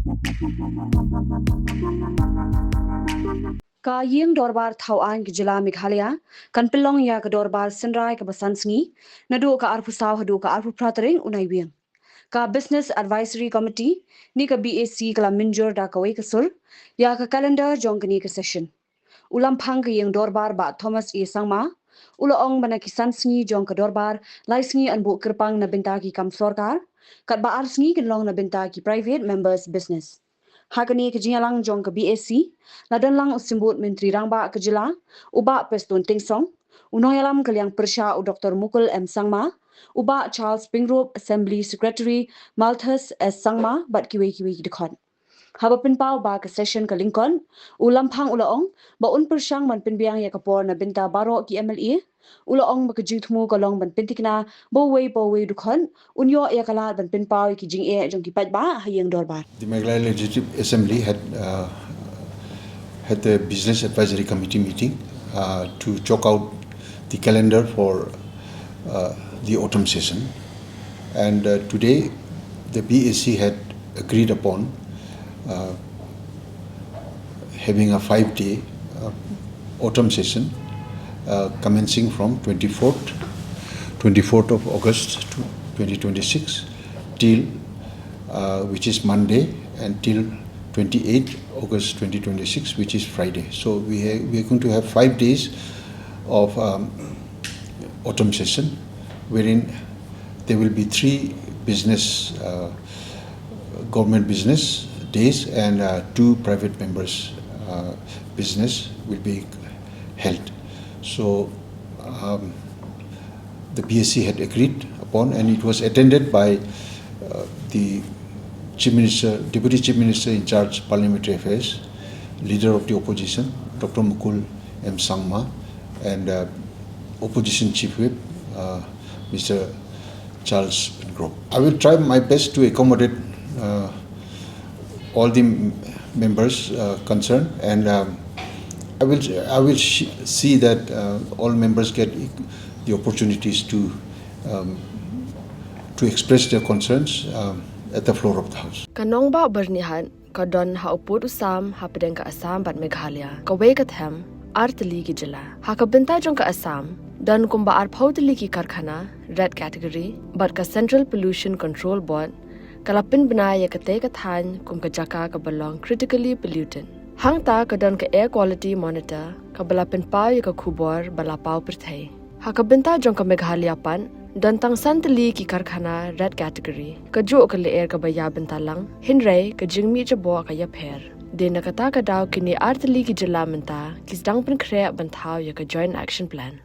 Ka yeng Dorbar Thauan ke Jylla Meghalaya, kan pelong ya ke Dorbar Synrai ke Sngi, nadu ka arfu saw hadu ka arfu pratering unai wieng. Ka Business Advisory Committee, ni ka BAC kala minjur da kawai kesul, ya ka calendar jong kini ke session. Ulam phang ke yeng Dorbar ba Thomas E. Sangma, ula ong bana ki Sngi jong ke Dorbar, lai sngi an bu kerpang na binta ki kam sorkar, kat ba ar sngi ken long na binta ki private members business. Hakani ke jingalang jong ke BAC, ladan lang usimbut Menteri Rangba ke Jylla, uba Preston Tingsong, unoyalam kaliang Persha u Dr. Mukul M. Sangma, uba Charles Pingrove Assembly Secretary Malthus S. Sangma, bat kiwi-kiwi dekon. Haba pinpau ba ke session ke Lincoln, ulampang ulaong, ba un persyang man pinbiang ya kapor na binta baro ki MLA, ulaong ba ke jingtmu kalong ban pintikna, baway dukon, unyo ya kalat ban pinpau ki Jingeh jong ki Paidbah hayang Dorbar. The Meghalaya Legislative Assembly had the Business Advisory Committee meeting to chalk out the calendar for the autumn session, and today the BAC had agreed upon having a 5-day autumn session commencing from 24th of August 2026 till which is Monday, until 28th August 2026, which is Friday. So we are going to have 5 days of autumn session, wherein there will be 3 business government business days and 2 private members business will be held. So the BSc had agreed upon, and it was attended by the Chief Minister, Deputy Chief Minister in charge Parliamentary Affairs, Leader of the Opposition, Dr. Mukul M. Sangma, and Opposition Chief Whip, Mr. Charles Pingrove. I will try my best to accommodate all the members concerned, and I will see that all members get the opportunities to express their concerns at the floor of the House. Kanongba bernihan kadon ha uput usam ha pedeng ka Assam bat Meghalaya ka wei ka them artli ki Jylla ha ka binta jong ka Assam dan kumba ar phautli ki karkhana red category bat ka Central Pollution Control Board kalapin bniah ka te ka than kum ka jaka ka belong critically polluted hangta kadon ka air quality monitor ka balapin pau ka Khubor balapau perthai ha ka binta jong ka Meghalaya pan dan tang santali ki karkhana red category ka jo ka le air ka baya bentalang hinrai ka jingmi jabo ka yapher de nakata ka daw kini artli ki Jylla Mynta ki dang pin khre banthau ya ka joint action plan